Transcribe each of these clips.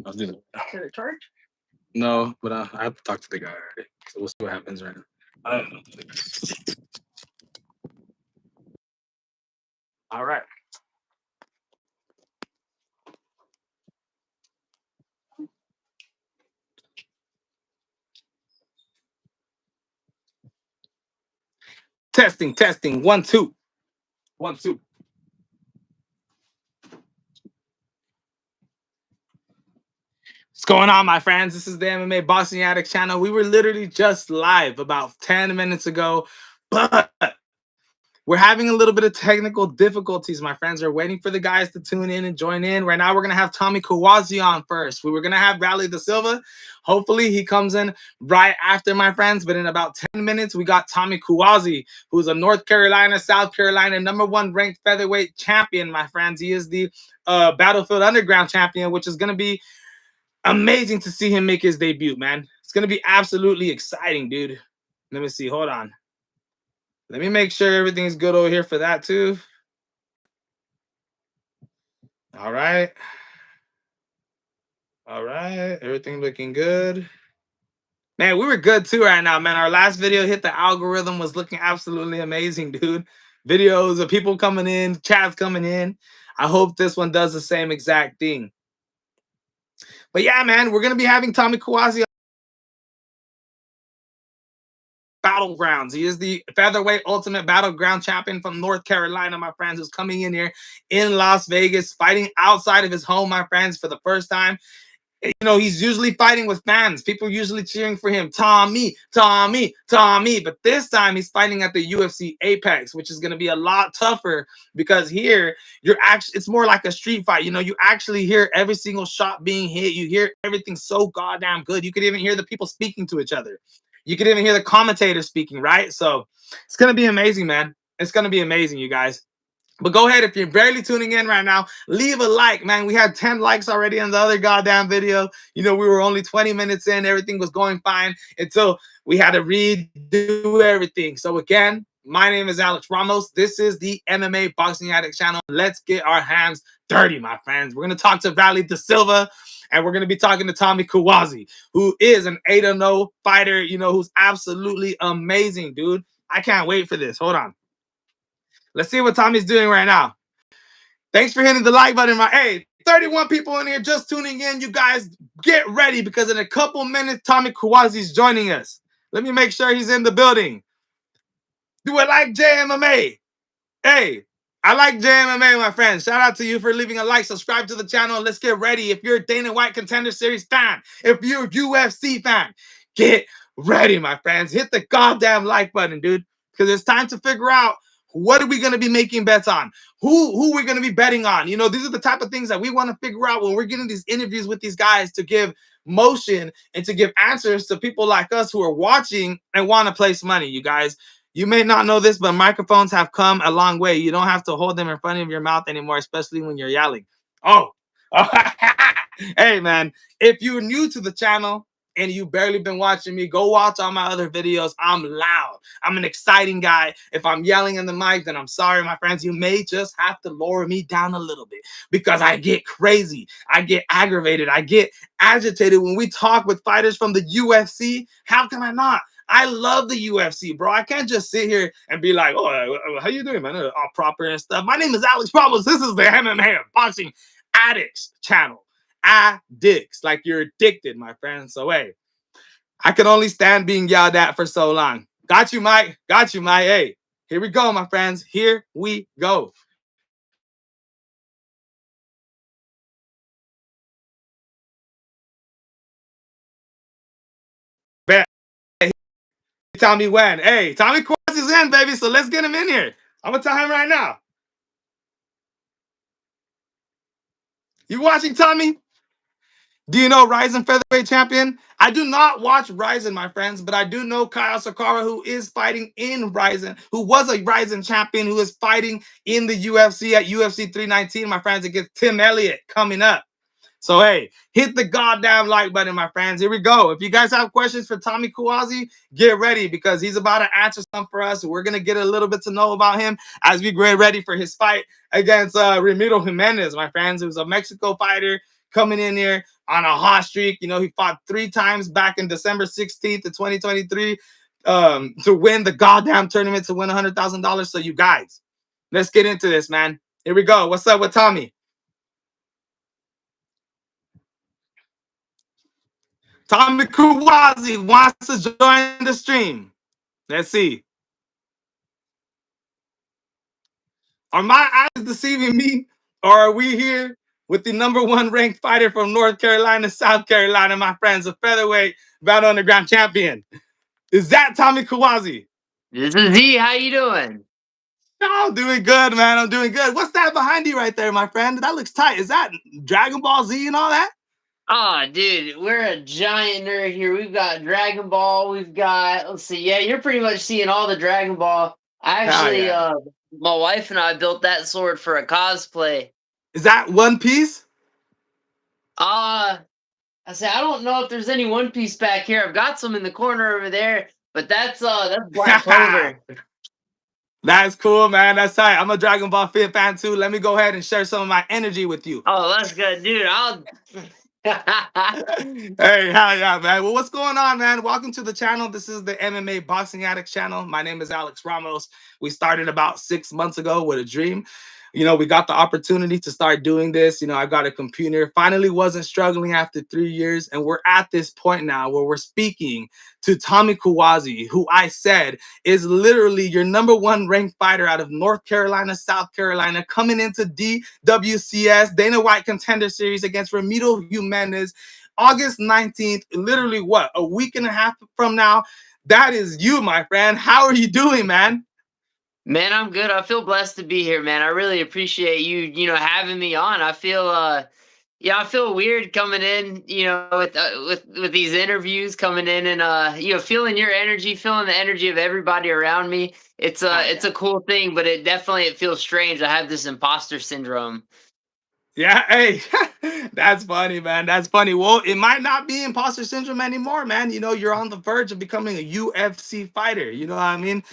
I'll do that. Did it charge? No, but I have to talk to the guy already. So we'll see what happens right now. All right. Testing, testing. 1, 2. 1, 2. What's going on, my friends? This is the MMA Boxing Addict channel. We were literally just live about 10 minutes ago, but we're having a little bit of technical difficulties, my friends. We're waiting for the guys to tune in and join in. Right now, we're going to have Tommy CUOZZI on first. We were going to have RADLEY the Silva. Hopefully, he comes in right after, my friends. But in about 10 minutes, we got Tommy CUOZZI, who's a North Carolina, South Carolina #1 ranked featherweight champion, my friends. He is the Battlefield Underground champion, which is going to be amazing to see him make his debut, man. It's going to be absolutely exciting, dude. Let me see. Hold on. Let me make sure everything's good over here for that too. All right. All right. Everything looking good. Man, we were good too right now, man. Our last video hit the algorithm, was looking absolutely amazing, dude. Videos of people coming in, chats coming in. I hope this one does the same exact thing. But yeah, man, we're going to be having Tommy CUOZZI Battlegrounds. He is the featherweight ultimate battleground champion from North Carolina, my friends, who's coming in here in Las Vegas, fighting outside of his home, my friends, for the first time. You know, he's usually fighting with fans. People usually cheering for him. Tommy, Tommy, Tommy. But this time he's fighting at the UFC Apex, which is going to be a lot tougher because here you're actually, it's more like a street fight. You know, you actually hear every single shot being hit. You hear everything so goddamn good. You could even hear the people speaking to each other. You could even hear the commentators speaking, right? So it's going to be amazing, man. It's going to be amazing, you guys. But go ahead, if you're barely tuning in right now, leave a like, man. We had 10 likes already on the other goddamn video. You know, we were only 20 minutes in. Everything was going fine until we had to redo everything. So again, my name is Alex Ramos. This is the MMA Boxing Addict channel. Let's get our hands dirty, my friends. We're going to talk to RADLEY da Silva, and we're going to be talking to Tommy CUOZZI, who is an 8-0 fighter, you know, who's absolutely amazing, dude. I can't wait for this. Hold on. Let's see what Tommy's doing right now. Thanks for hitting the like button. Hey, 31 people in here just tuning in. You guys get ready because in a couple minutes, Tommy CUOZZI is joining us. Let me make sure he's in the building. Do I like JMMA? Hey, I like JMMA, my friends. Shout out to you for leaving a like, subscribe to the channel. Let's get ready. If you're a Dana White Contender Series fan, if you're a UFC fan, get ready, my friends. Hit the goddamn like button, dude, because it's time to figure out what are we going to be making bets on? Who we're going to be betting on? You know, these are the type of things that we want to figure out when we're getting these interviews with these guys to give motion and to give answers to people like us who are watching and want to place money, you guys. You may not know this, but microphones have come a long way. You don't have to hold them in front of your mouth anymore, especially when you're yelling. Oh, hey, man, if you're new to the channel and you've barely been watching me, go watch all my other videos. I'm loud. I'm an exciting guy. If I'm yelling in the mic, then I'm sorry, my friends. You may just have to lower me down a little bit because I get crazy. I get aggravated. I get agitated when we talk with fighters from the UFC. How can I not? I love the UFC, bro. I can't just sit here and be like, oh, how you doing, man? All proper and stuff. My name is Alex Ramos. This is the MMA Boxing Addicts channel. Addicts, like you're addicted, my friend. So, hey, I can only stand being yelled at for so long. Got you, Mike. Got you, Mike. Hey, here we go, my friends. Here we go. Bet. Tell me when. Hey, Tommy CUOZZI is in, baby. So let's get him in here. I'm gonna tell him right now. You watching, Tommy? Do you know Ryzen featherweight champion? I do not watch Ryzen, my friends, but I do know Kyle Sakara, who is fighting in Ryzen, who was a Ryzen champion, who is fighting in the UFC at UFC 319, my friends, against Tim Elliott coming up. So, hey, hit the goddamn like button, my friends. Here we go. If you guys have questions for Tommy CUOZZI, get ready because he's about to answer some for us. We're going to get a little bit to know about him as we get ready for his fight against Ramiro Jimenez, my friends, who's a Mexico fighter coming in here on a hot streak. You know, he fought 3 times back in December 16th of 2023 to win the goddamn tournament to win $100,000. So you guys, let's get into this, man. Here we go. What's up with Tommy? Tommy CUOZZI wants to join the stream. Let's see. Are my eyes deceiving me, or are we here with the #1 ranked fighter from North Carolina, South Carolina, my friends, a featherweight battle underground champion? Is that Tommy CUOZZI? This is Z. How you doing? Oh, I'm doing good, man. I'm doing good. What's that behind you right there, my friend? That looks tight. Is that Dragon Ball Z and all that? Oh, dude, we're a giant nerd here. We've got Dragon Ball. We've got, let's see, yeah, you're pretty much seeing all the Dragon Ball. I actually, yeah. My wife and I built that sword for a cosplay. Is that One Piece? I say I don't know if there's any One Piece back here. I've got some in the corner over there, but that's Black Clover. That's cool, man. That's tight. I'm a Dragon Ball fan too. Let me go ahead and share some of my energy with you. Oh, that's good, dude. I'll. Hey, hell yeah, man. Well, what's going on, man? Welcome to the channel. This is the MMA Boxing Addict channel. My name is Alex Ramos. We started about 6 months ago with a dream. You know, we got the opportunity to start doing this. You know, I got a computer, finally wasn't struggling after 3 years. And we're at this point now where we're speaking to Tommy CUOZZI, who I said is literally your #1 ranked fighter out of North Carolina, South Carolina, coming into Dwcs, Dana White Contender Series against Ramiro Jimenez, August 19th, literally what, a week and a half from now. That is you, my friend. How are you doing, man? Man, I'm good. I feel blessed to be here, man. I really appreciate having me on. I feel I feel weird coming in, with these interviews coming in and feeling your energy, feeling the energy of everybody around me. It's a cool thing, but it feels strange. I have this imposter syndrome. Yeah, hey, that's funny, man. That's funny. Well, it might not be imposter syndrome anymore, man. You know, you're on the verge of becoming a UFC fighter. You know what I mean?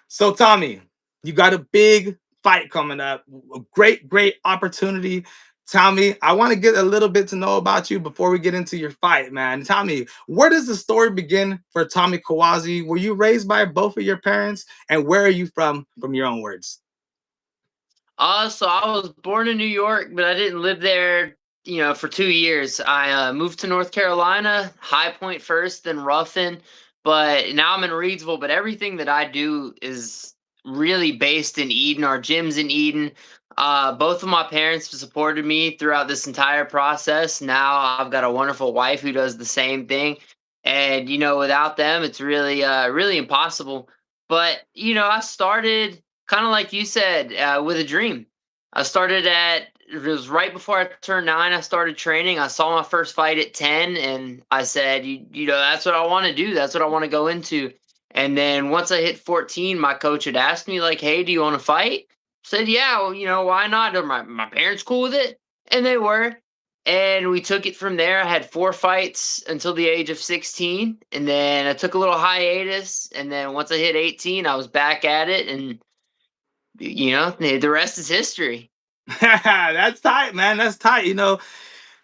So, Tommy, you got a big fight coming up, a great opportunity. Tommy, I want to get a little bit to know about you before we get into your fight, man. Tommy, where does the story begin for Tommy CUOZZI? Were you raised by both of your parents, and where are you from your own words? So I was born in New York, but I didn't live there, for 2 years. I moved to North Carolina, High Point first, then Ruffin, but now I'm in Reedsville. But everything that I do is really based in Eden. Our gym's in Eden. Both of my parents have supported me throughout this entire process. Now I've got a wonderful wife who does the same thing, and without them, it's really impossible. But I started kind of like you said, with a dream. It was right before I turned 9. I started training. I saw my first fight at 10, and I said, that's what I want to do. That's what I want to go into. And then once I hit 14, my coach had asked me, like, hey, do you want to fight? I said, yeah, well, why not? Are my parents cool with it? And they were. And we took it from there. I had 4 fights until the age of 16. And then I took a little hiatus. And then once I hit 18, I was back at it. And the rest is history. That's tight, man. That's tight. You know,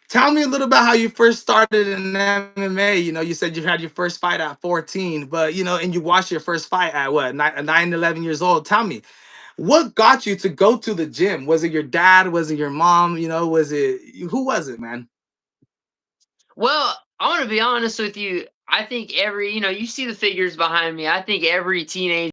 tell me a little about how you first started in MMA. You know, you said you had your first fight at 14, but and you watched your first fight at what, 9, 11 years old. Tell me, what got you to go to the gym? Was it your dad? Was it your mom? Who was it, man? Well, I want to be honest with you. I think you see the figures behind me. I think every teenager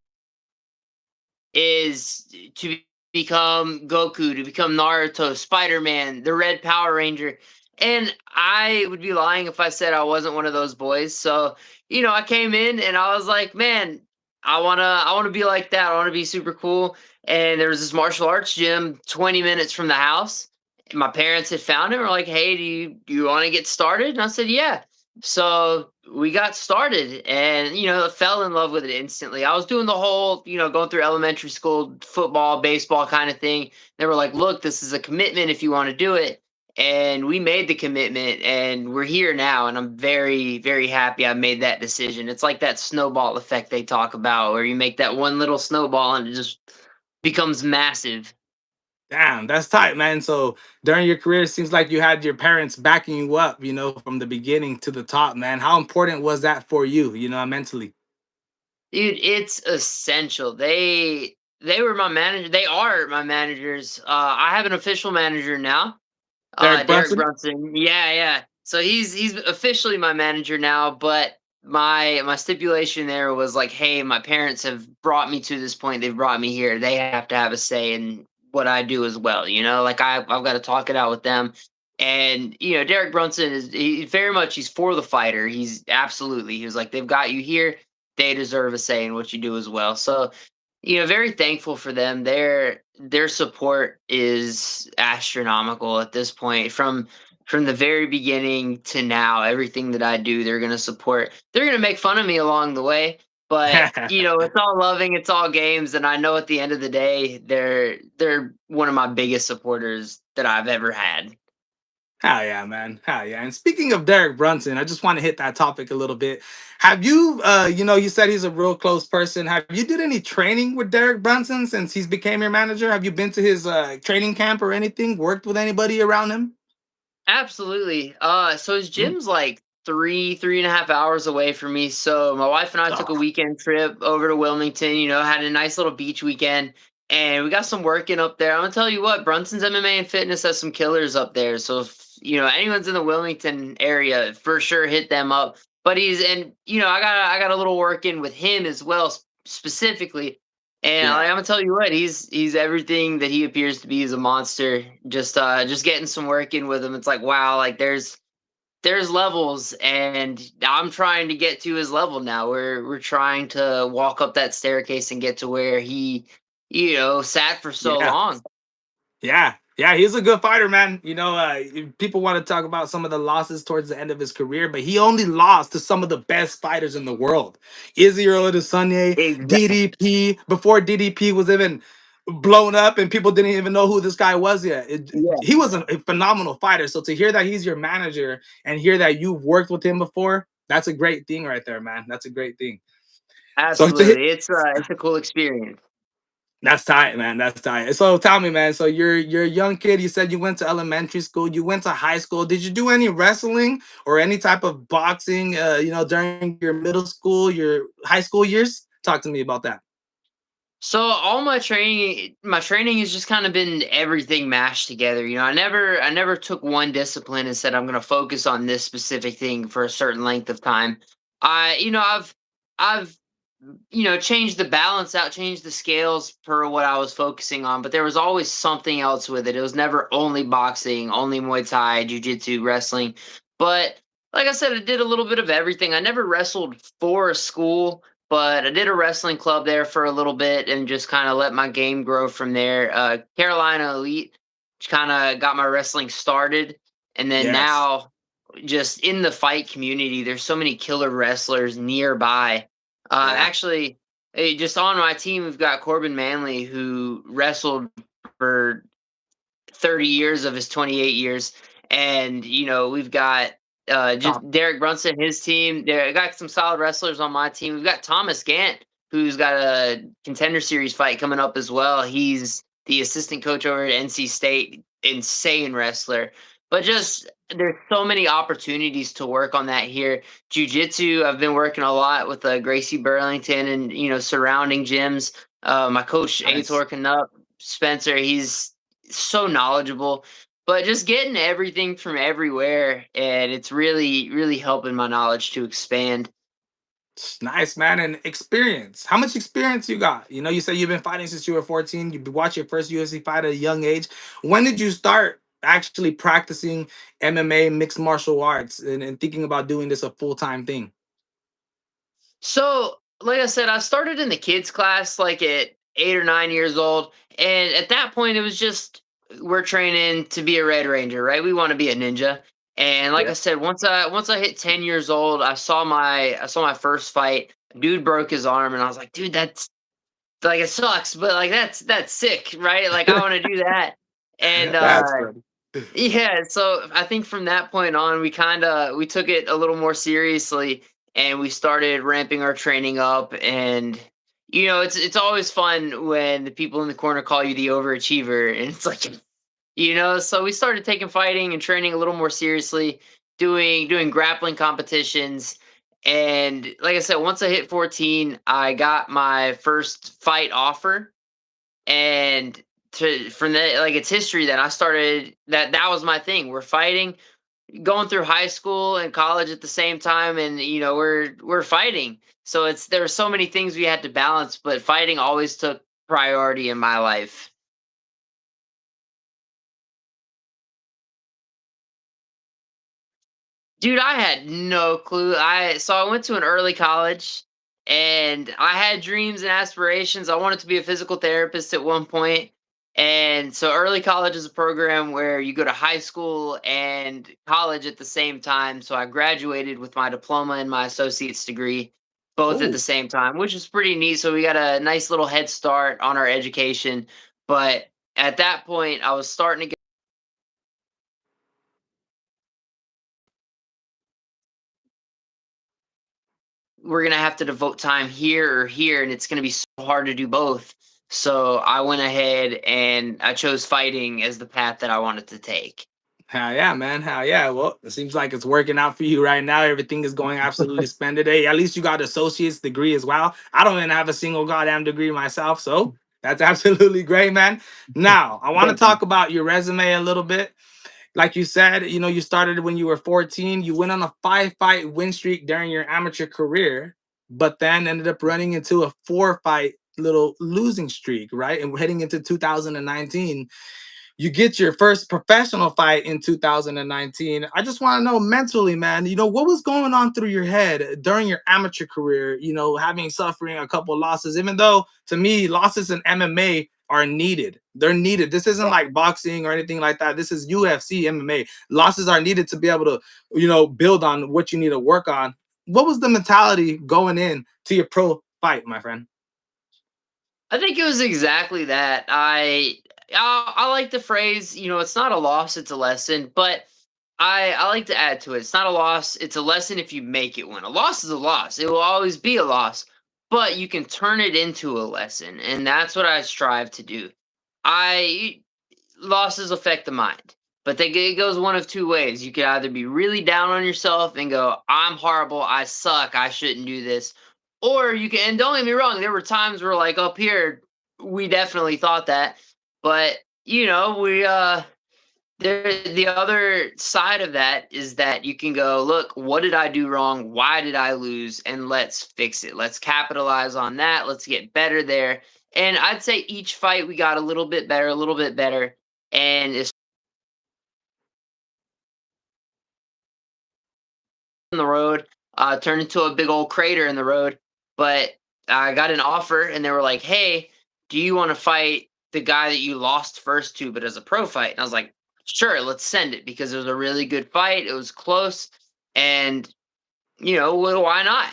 is to become Goku, to become Naruto, Spider-Man, the Red Power Ranger. And I would be lying if I said I wasn't one of those boys. So, I came in and I was like, man, I wanna be like that. I wanna be super cool. And there was this martial arts gym 20 minutes from the house. And my parents had found it and were like, hey, do you want to get started? And I said, yeah. So we got started and, fell in love with it instantly. I was doing the whole, going through elementary school, football, baseball kind of thing. They were like, look, this is a commitment if you want to do it. And we made the commitment and we're here now. And I'm very, very happy I made that decision. It's like that snowball effect they talk about where you make that one little snowball and it just becomes massive. Damn, that's tight, man. So during your career, it seems like you had your parents backing you up, from the beginning to the top, man. How important was that for you, mentally? Dude, it's essential. They were my manager. They are my managers. I have an official manager now. Derek Derek Brunson? Brunson. Yeah, yeah. So he's officially my manager now, but my stipulation there was like, hey, my parents have brought me to this point. They've brought me here. They have to have a say in what I do as well. Like I've got to talk it out with them. And Derek Brunson is he very much he's for the fighter. He's absolutely he was like they've got you here. They deserve a say in what you do as well. So very thankful for them. Their support is astronomical at this point. From the very beginning to now, everything that I do, they're gonna support. They're gonna make fun of me along the way, but it's all loving, it's all games, and I know at the end of the day, they're one of my biggest supporters that I've ever had. Hell yeah, man. Hell yeah. And speaking of Derek Brunson, I just want to hit that topic a little bit. Have you, you said he's a real close person. Have you did any training with Derek Brunson since he's became your manager? Have you been to his training camp or anything? Worked with anybody around him? Absolutely. So his Mm. gym's like 3.5 hours away from me. So my wife and I took a Oh, weekend trip over to Wilmington, had a nice little beach weekend and we got some work in up there. I'm gonna tell you what, Brunson's MMA and fitness has some killers up there. So if anyone's in the Wilmington area, for sure hit them up. But I got a little work in with him as well, specifically. And yeah. I'm gonna tell you what, he's everything that he appears to be. He's a monster. Just getting some work in with him. It's like wow, like there's levels, and I'm trying to get to his level now. We're trying to walk up that staircase and get to where he, sat for so Yeah. long. Yeah, yeah, he's a good fighter, man. People want to talk about some of the losses towards the end of his career, but he only lost to some of the best fighters in the world. Israel Adesanya, Exactly. DDP, before DDP was even blown up and people didn't even know who this guy was yet. Yeah, He was a phenomenal fighter. So to hear that he's your manager and hear that you've worked with him before, that's a great thing right there, man. That's a great thing. So to hit absolutely. It's a cool experience. That's tight, man. That's tight. So tell me, man. So you're a young kid. You said you went to elementary school. You went to high school. Did you do any wrestling or any type of boxing? During your middle school, your high school years. Talk to me about that. So all my training has just kind of been everything mashed together. I never took one discipline and said I'm going to focus on this specific thing for a certain length of time. I've changed the balance out, changed the scales per what I was focusing on, but there was always something else with it. It was never only boxing, only Muay Thai, Jiu-Jitsu, wrestling. But like I said, I did a little bit of everything. I never wrestled for a school, but I did a wrestling club there for a little bit and just kind of let my game grow from there. Carolina Elite kind of got my wrestling started. And then Yes. now, just in the fight community, there's so many killer wrestlers nearby. Yeah. Actually, just on my team, we've got Corbin Manley, who wrestled for 30 years of his 28 years. And, we've got just Top. Derek Brunson, his team. There got some solid wrestlers on my team. We've got Thomas Gant, who's got a contender series fight coming up as well. He's the assistant coach over at NC State, insane wrestler. But just there's so many opportunities to work on that here. Jiu-jitsu, I've been working a lot with Gracie Burlington and surrounding gyms. My coach Nice. Aitor Canup, Spencer, he's so knowledgeable, but just getting everything from everywhere, and it's really really helping my knowledge to expand. Nice, man. And experience. How much experience you got? You said you've been fighting since you were 14. You watched your first UFC fight at a young age. When did you start actually practicing MMA, mixed martial arts, and thinking about doing this a full-time thing? So like I said, I started in the kids class like at 8 or 9 years old, and at that point it was just we're training to be a red ranger, right? We want to be a ninja. And like I Yeah. said, once I hit 10 years old, I saw my first fight. Dude broke his arm and I was like, dude, that's like it sucks, but like that's sick, right? Like I want to do that. And That's good. yeah, so I think from that point on, we took it a little more seriously, and we started ramping our training up. And it's always fun when the people in the corner call you the overachiever, and it's like, so we started taking fighting and training a little more seriously, doing grappling competitions. And like I said, once I hit 14, I got my first fight offer. And from that, like, it's history. Then I started that was my thing. We're fighting, going through high school and college at the same time, and we're fighting. So there were so many things we had to balance, but fighting always took priority in my life. Dude, I had no clue. I went to an early college, and I had dreams and aspirations. I wanted to be a physical therapist at one point. And so early college is a program where you go to high school and college at the same time. So I graduated with my diploma and my associate's degree both at the Oh, same time, which is pretty neat. So we got a nice little head start on our education. But at that point, I was starting to we're gonna have to devote time here or here, and it's gonna be so hard to do both. So I went ahead and I chose fighting as the path that I wanted to take. hell yeah, man. Hell yeah. Well, it seems like it's working out for you right now. Everything is going absolutely splendid. Hey, at least you got associate's degree as well. I don't even have a single goddamn degree myself. So that's absolutely great, man. Now, I want to Thank you. talk about your resume a little bit. Like you said, you started when you were 14. You went on a 5-fight win streak during your amateur career, but then ended up running into a 4-fight little losing streak, right? And we're heading into 2019. You get your first professional fight in 2019. I just want to know mentally, man, what was going on through your head during your amateur career, having suffering a couple losses, even though to me, losses in MMA are needed. They're needed. This isn't Yeah. like boxing or anything like that. This is UFC MMA. Losses are needed to be able to, build on what you need to work on. What was the mentality going in to your pro fight, my friend? I think it was exactly that. I like the phrase, it's not a loss, it's a lesson. But I like to add to it. It's not a loss, it's a lesson if you make it one. A loss is a loss. It will always be a loss, but you can turn it into a lesson, and that's what I strive to do. I Losses affect the mind, but it goes one of two ways. You could either be really down on yourself and go, "I'm horrible, I suck, I shouldn't do this," or you can. And don't get me wrong, there were times where, like, up here, we definitely thought that, but we there. The other side of that is that you can go, "Look, what did I do wrong? Why did I lose? And let's fix it. Let's capitalize on that. Let's get better there." And I'd say each fight we got a little bit better, a little bit better. And it's on the road, turned into a big old crater in the road. But I got an offer, and they were like, "Hey, do you want to fight the guy that you lost first to, but as a pro fight?" And I was like, "Sure, let's send it," because it was a really good fight. It was close, and well, why not?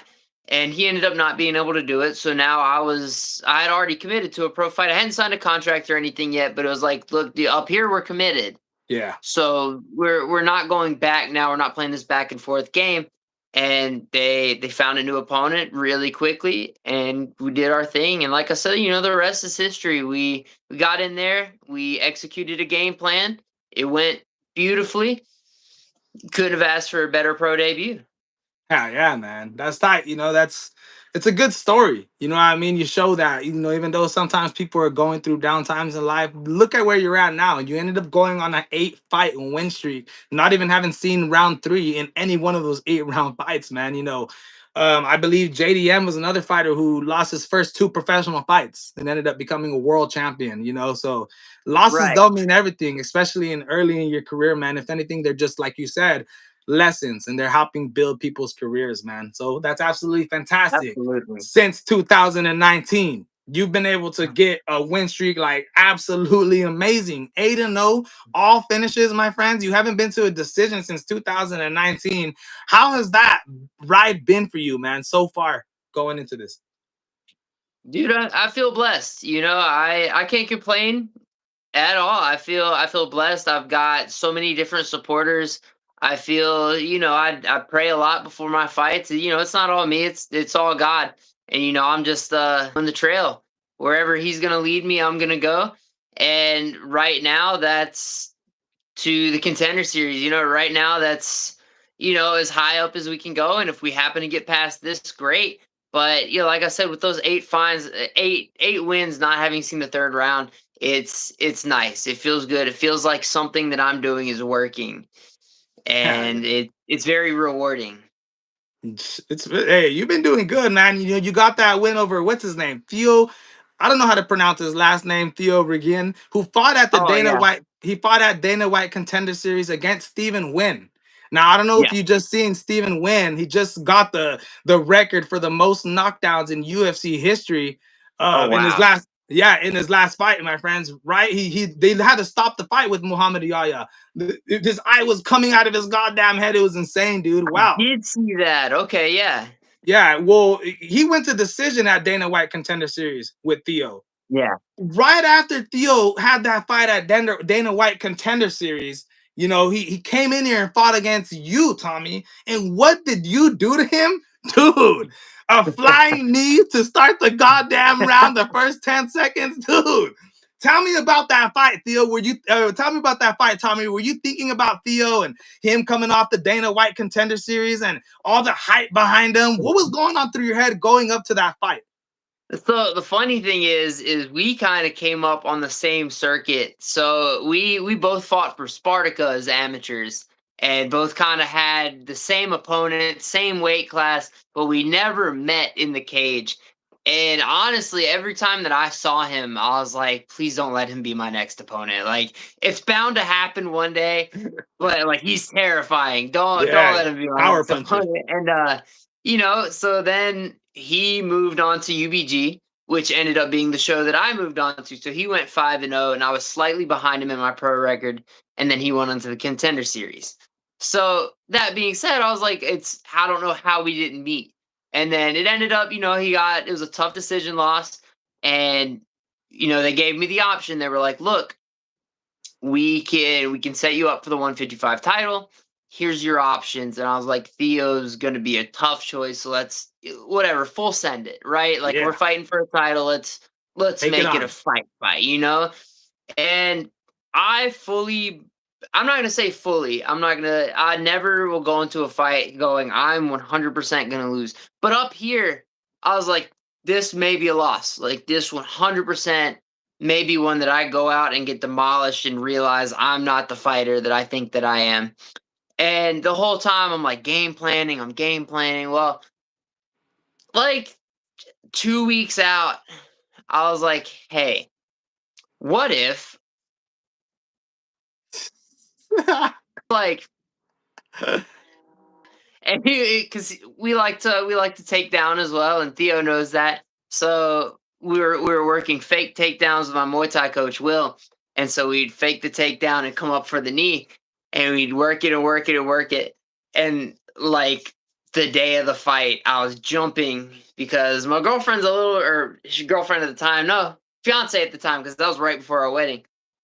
And he ended up not being able to do it. So now I had already committed to a pro fight. I hadn't signed a contract or anything yet, but it was like, "Look, up here we're committed." Yeah. So we're not going back now. We're not playing this back and forth game. And they found a new opponent really quickly, and we did our thing. And like I said, the rest is history. We got in there, we executed a game plan. It went beautifully. Couldn't have asked for a better pro debut. Yeah, yeah, man. That's tight. It's a good story. You know what I mean? You show that, even though sometimes people are going through down times in life, look at where you're at now. You ended up going on an 8-fight win streak, not even having seen round three in any one of those 8-round fights, man. I believe JDM was another fighter who lost his first 2 professional fights and ended up becoming a world champion, so losses Right. don't mean everything, especially in early in your career, man. If anything, they're just like you said, lessons, and they're helping build people's careers, man. So that's absolutely fantastic. Absolutely. Since 2019, you've been able to get a win streak like absolutely amazing. 8-0, all finishes, my friends. You haven't been to a decision since 2019. How has that ride been for you, man, so far going into this? Dude, I feel blessed. I can't complain at all. I feel blessed. I've got so many different supporters. I feel, I pray a lot before my fights. It's not all me. It's all God. And I'm just on the trail. Wherever he's gonna lead me, I'm gonna go. And right now, that's to the Contender Series. Right now, that's as high up as we can go. And if we happen to get past this, great. But like I said, with those 8 wins, not having seen the third round, it's nice. It feels good. It feels like something that I'm doing is working, Yeah, and it's very rewarding. it's hey, you've been doing good, man. You got that win over what's his name, Theo. I don't know how to pronounce his last name, Theo Regin, who fought at the Oh Dana yeah, White. He fought at Dana White Contender Series against Stephen Wynn. Now I don't know if yeah. you just seen Stephen Wynn. He just got the record for the most knockdowns in UFC history. Oh In his wow. last in his last fight, my friends. Right, he they had to stop the fight with Muhammad Yahya. His eye was coming out of his goddamn head. It was insane, dude. Wow. Did see that. Okay, yeah. Yeah, well, he went to decision at Dana White Contender Series with Theo. Yeah. Right after Theo had that fight at Dana White Contender Series, he came in here and fought against you, Tommy. And what did you do to him? Dude, a flying knee to start the goddamn round, the first 10 seconds. Dude, tell me about that fight, Theo. Tell me about that fight, Tommy. Were you thinking about Theo and him coming off the Dana White Contender Series and all the hype behind him? What was going on through your head going up to that fight? So the funny thing is we kind of came up on the same circuit. So we both fought for Spartica as amateurs, and both kind of had the same opponent, same weight class, but we never met in the cage. And honestly, every time that I saw him, I was like, please don't let him be my next opponent. Like, it's bound to happen one day, but like, he's terrifying. Don't Yeah, let him be my power next puncher. opponent. And so then he moved on to UBG, which ended up being the show that I moved on to. So he went 5-0, and I was slightly behind him in my pro record. And then he went on to the Contender Series. So that being said, I was like, I don't know how we didn't meet. And then it ended up, it was a tough decision loss. And, they gave me the option. They were like, look, we can set you up for the 155 title. Here's your options. And I was like, Theo's gonna be a tough choice. So let's whatever, full send it, right? Like, we're Yeah, fighting for a title. Let's take it make it a on. fight. And I'm not gonna say fully. I never will go into a fight going, I'm 100% gonna lose. But up here, I was like, this may be a loss. Like, this 100% maybe one that I go out and get demolished and realize I'm not the fighter that I think that I am. And the whole time I'm like game planning, I'm game planning. Well, like 2 weeks out, I was like, hey, what if like and because we like to take down as well, and Theo knows that. So we were working fake takedowns with my Muay Thai coach Will, and so we'd fake the takedown and come up for the knee, and we'd work it and work it and work it, and like the day of the fight, I was jumping because my girlfriend's or girlfriend at the time, no, fiance at the time, because that was right before our wedding,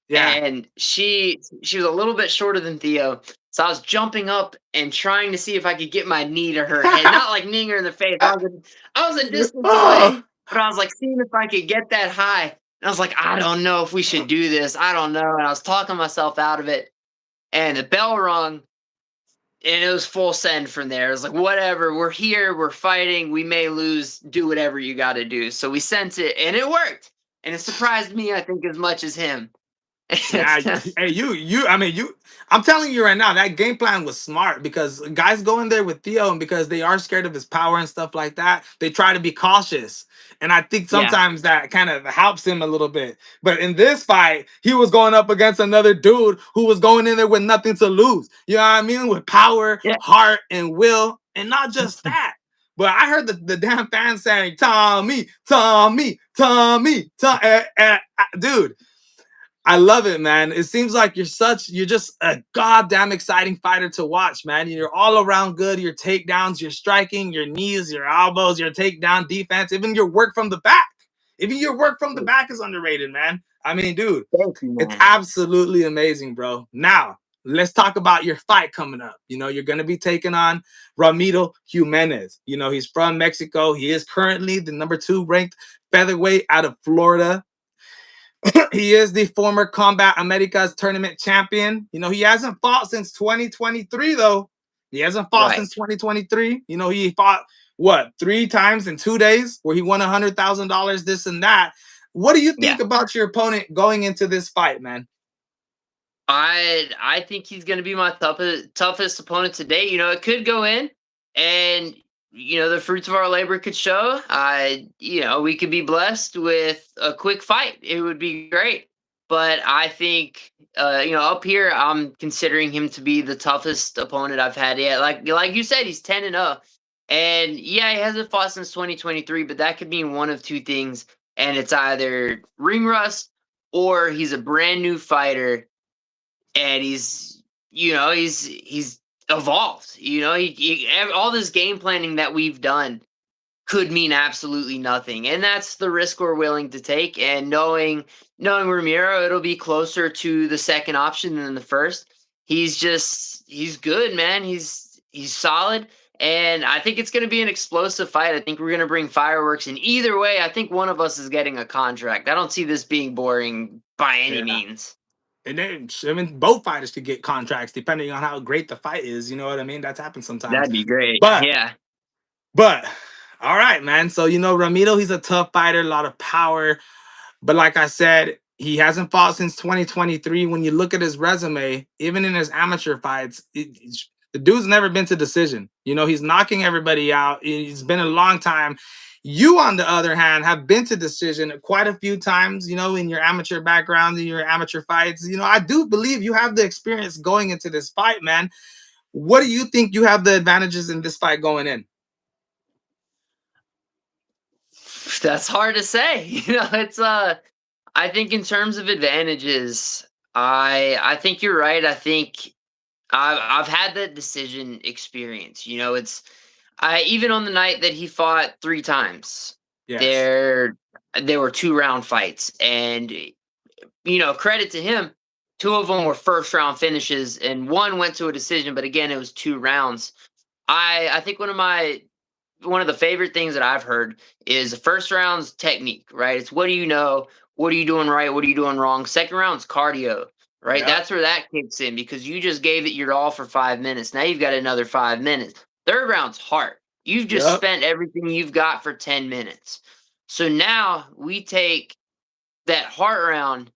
Yeah. and she was a little bit shorter than Theo. So I was jumping up and trying to see if I could get my knee to her head, not like kneeing her in the face. I was a distance away, Oh, but I was like seeing if I could get that high. And I was like, I don't know if we should do this. I don't know. And I was talking myself out of it. And the bell rung, and it was full send from there. It was like, whatever, we're here, we're fighting, we may lose, do whatever you got to do. So we sent it, and it worked. And it surprised me, I think, as much as him. yeah. Hey, I mean, I'm telling you right now, that game plan was smart because guys go in there with Theo, and because they are scared of his power and stuff like that, they try to be cautious. And I think Yeah. sometimes that kind of helps him a little bit. But in this fight, he was going up against another dude who was going in there with nothing to lose. You know what I mean? With power, Yeah. heart, and will. And not just that. But I heard the damn fans saying, Tommy, Tommy, Tommy, dude. I love it, man. It seems like you're just a goddamn exciting fighter to watch, man. You're all around good. Your takedowns, your striking, your knees, your elbows, your takedown defense, even your work from the back. Even your work from the back is underrated, man. I mean, dude, Thank you, it's man. absolutely amazing, bro. Now, let's talk about your fight coming up. You know, you're going to be taking on Ramiro Jimenez. You know, he's from Mexico. He is currently the #2 ranked featherweight out of Florida. He is the former Combat Americas tournament champion. You know, he hasn't fought since 2023, though. He hasn't fought Right. since 2023. You know, he fought what 3 times in 2 days where he won $100,000, this and that. What do you Yeah. think about your opponent going into this fight, man? I think he's going to be my toughest opponent to date. You know, it could go in, and you know the fruits of our labor could show. You know, we could be blessed with a quick fight. It would be great. But I think, you know, up here, I'm considering him to be the toughest opponent I've had yet. Like you said, he's 10-0, and yeah, he hasn't fought since 2023. But that could mean one of two things, and it's either ring rust or he's a brand new fighter and he's he's evolved. You know, all this game planning that we've done could mean absolutely nothing, and that's the risk we're willing to take. And knowing Ramiro, it'll be closer to the second option than the first. He's good, man. He's solid. And I think it's going to be an explosive fight. I think we're going to bring fireworks. And either way, I think one of us is getting a contract. I don't see this being boring by any Yeah. means. And then, I mean, both fighters could get contracts depending on how great the fight is. You know what I mean? That's happened sometimes. That'd be great. But, Yeah. but, all right, man. So, you know, Ramiro, he's a tough fighter, a lot of power. But like I said, he hasn't fought since 2023. When you look at his resume, even in his amateur fights, the dude's never been to decision. You know, he's knocking everybody out. It's been a long time. You, on the other hand, have been to decision quite a few times, you know, in your amateur background, in your amateur fights. You know, I do believe you have the experience going into this fight, man. What do you think you have the advantages in this fight going in? That's hard to say. You know, it's I think in terms of advantages, I think you're right. I think I've had that decision experience. You know, it's I even on the night that he fought 3 times, Yes. there were 2 round fights, and you know, credit to him, 2 of them were first round finishes, and one went to a decision. But again, it was 2 rounds. I think one of the favorite things that I've heard is the first round's technique, right? It's what do you know? What are you doing right? What are you doing wrong? Second round's cardio, right? Yeah. That's where that kicks in because you just gave it your all for 5 minutes. Now you've got another 5 minutes. Third round's heart. You've just Yep. spent everything you've got for 10 minutes. So now we take that heart round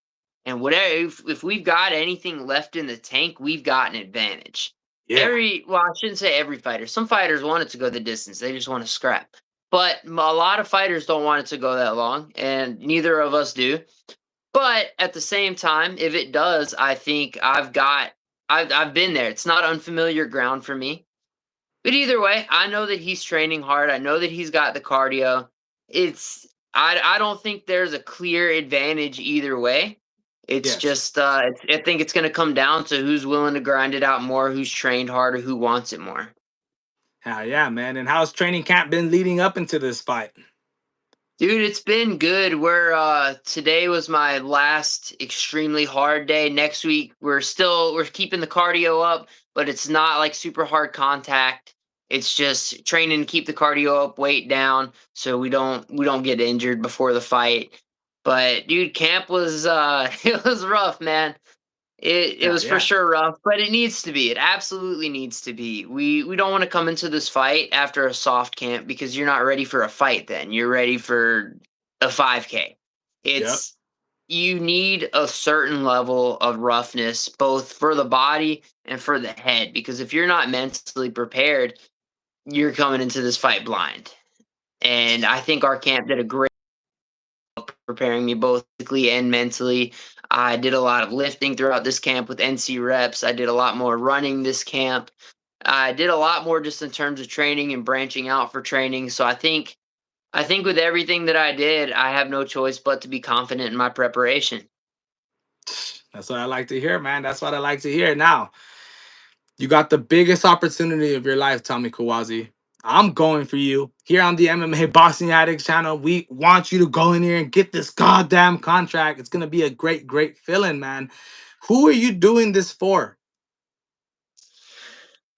and whatever, if we've got anything left in the tank, we've got an advantage. Yeah. Well, I shouldn't say every fighter. Some fighters want it to go the distance. They just want to scrap. But a lot of fighters don't want it to go that long, and neither of us do. But at the same time, if it does, I think I've been there. It's not unfamiliar ground for me. But either way, I know that he's training hard. I know that he's got the cardio. It's I don't think there's a clear advantage either way. It's Yes. just I think it's going to come down to who's willing to grind it out more, who's trained harder, who wants it more. Hell yeah, man. And how's training camp been leading up into this fight? Dude, it's been good. Today was my last extremely hard day. Next week we're keeping the cardio up, but it's not like super hard contact. It's just training to keep the cardio up, weight down, so we don't get injured before the fight. But dude, camp was it was rough, man. It was for Yeah. sure rough, but it needs to be. It absolutely needs to be. We don't want to come into this fight after a soft camp because you're not ready for a fight then. You're ready for a 5K. Yep. It's you need a certain level of roughness both for the body and for the head because if you're not mentally prepared, you're coming into this fight blind. And I think our camp did a great preparing me both physically and mentally. I did a lot of lifting throughout this camp with NC reps. I did a lot more running this camp. I did a lot more just in terms of training and branching out for training. So I think with everything that I did, I have no choice but to be confident in my preparation. That's what I like to hear, man. That's what I like to hear. Now, you got the biggest opportunity of your life, Tommy CUOZZI. I'm going for you here on the MMA Boxing Addicts channel. We want you to go in here and get this goddamn contract. It's gonna be a great, great feeling, man. Who are you doing this for?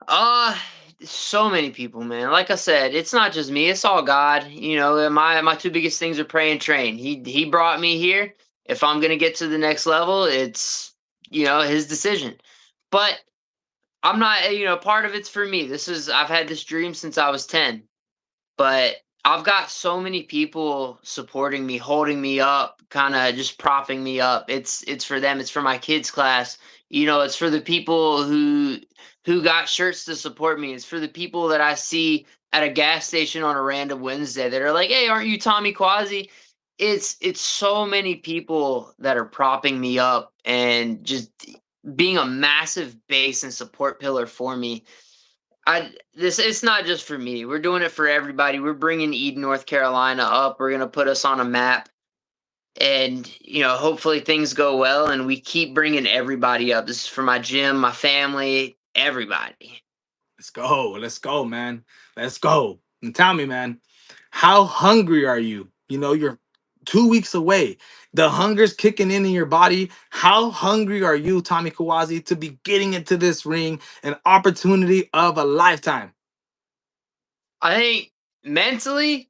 Uh, so many people, man. Like I said, it's not just me, it's all God. My two biggest things are pray and train. He brought me here. If I'm gonna get to the next level, it's his decision. But I'm not, part of it's for me. I've had this dream since I was 10. But I've got so many people supporting me, holding me up, kind of just propping me up. It's for them. It's for my kids' class. It's for the people who got shirts to support me. It's for the people that I see at a gas station on a random Wednesday that are like, "Hey, aren't you Tommy Quasi?" It's so many people that are propping me up and just being a massive base and support pillar for me. It's not just for me. We're doing it for everybody. We're bringing Eden, North Carolina up. We're gonna put us on a map, and hopefully things go well, and we keep bringing everybody up. This is for my gym, my family, everybody. Let's go, man. Let's go. And tell me, man, how hungry are you? You're 2 weeks away. The hunger's kicking in your body. How hungry are you, Tommy Kawazi, to be getting into this ring? An opportunity of a lifetime. I think mentally,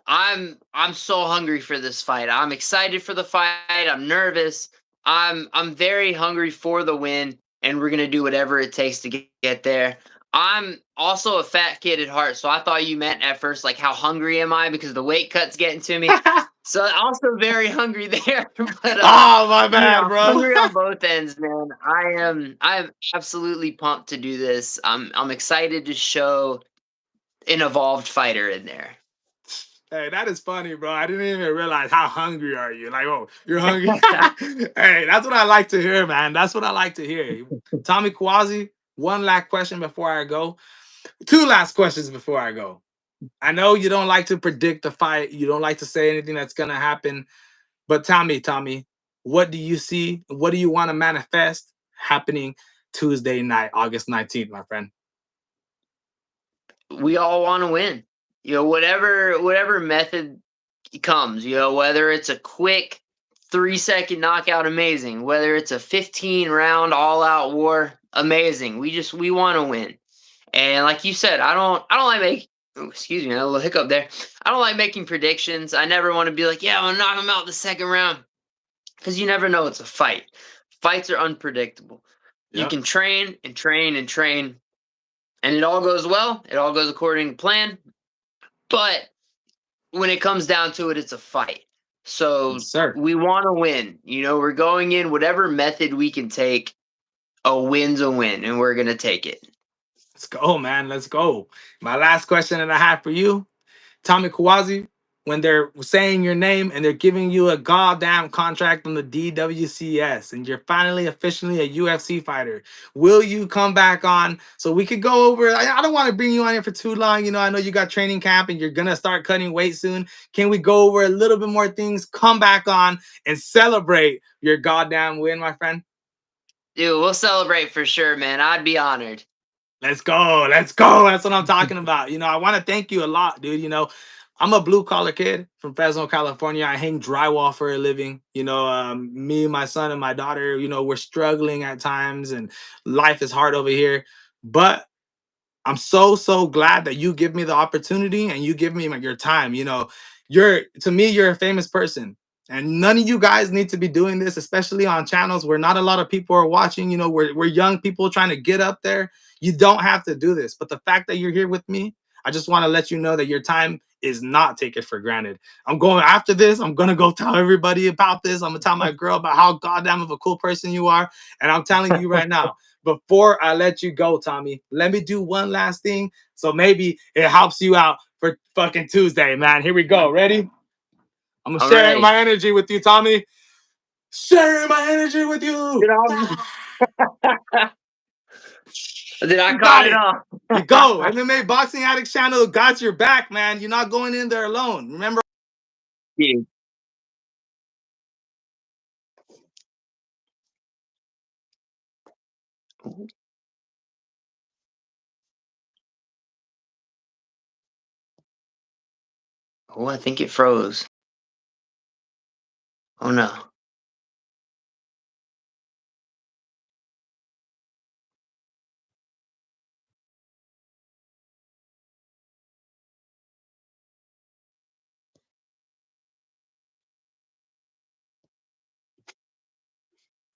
I'm so hungry for this fight. I'm excited for the fight. I'm nervous. I'm very hungry for the win, and we're gonna do whatever it takes to get there. I'm also a fat kid at heart, so I thought you meant at first like how hungry am I because the weight cut's getting to me. So also very hungry there, but Oh, my bad, bro. hungry on both ends, man. I'm absolutely pumped to do this. I'm excited to show an evolved fighter in there. Hey, that is funny, bro. I didn't even realize how hungry are you. Like, oh, you're hungry. Hey, that's what I like to hear, man. That's what I like to hear. Tommy Quasi, one last question before I go. Two last questions before I go. I know you don't like to predict the fight. You don't like to say anything that's gonna happen. But Tommy, what do you see? What do you want to manifest happening Tuesday night, August 19th, my friend? We all want to win. Whatever method comes, whether it's a quick 3-second knockout, amazing. Whether it's a 15 round all out war, amazing. We want to win. And like you said, I don't like making, excuse me, I had a little hiccup there. I don't like making predictions. I never want to be like, yeah, I'm gonna knock him out the second round, because you never know. It's a fight. Fights are unpredictable. You Yep. can train and train and train, and it all goes well. It all goes according to plan. But when it comes down to it, it's a fight. Yes, So sir. we want to win. We're going in whatever method we can take. A win's a win, and we're gonna take it. Let's go, man. Let's go. My last question that I have for you, Tommy Kawazi, when they're saying your name and they're giving you a goddamn contract on the DWCS and you're finally officially a UFC fighter, will you come back on so we could go over? I don't want to bring you on here for too long. I know you got training camp and you're going to start cutting weight soon. Can we go over a little bit more things? Come back on and celebrate your goddamn win, my friend. Dude, we'll celebrate for sure, man. I'd be honored. Let's go. Let's go. That's what I'm talking about. I want to thank you a lot, dude. I'm a blue collar kid from Fresno, California. I hang drywall for a living. Me and my son and my daughter, we're struggling at times and life is hard over here. But I'm so glad that you give me the opportunity and you give me your time. To me, you're a famous person. And none of you guys need to be doing this, especially on channels where not a lot of people are watching. We're young people trying to get up there. You don't have to do this. But the fact that you're here with me, I just want to let you know that your time is not taken for granted. I'm going after this. I'm going to go tell everybody about this. I'm going to tell my girl about how goddamn of a cool person you are. And I'm telling you right now, before I let you go, Tommy, let me do one last thing. So maybe it helps you out for fucking Tuesday, man. Here we go. Ready? I'm All sharing right. my energy with you, Tommy. Sharing my energy with you. Did I You caught got it it. all? You go. MMA Boxing Addict channel got your back, man. You're not going in there alone. Remember? Dude. Oh, I think it froze. Oh no.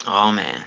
Oh man.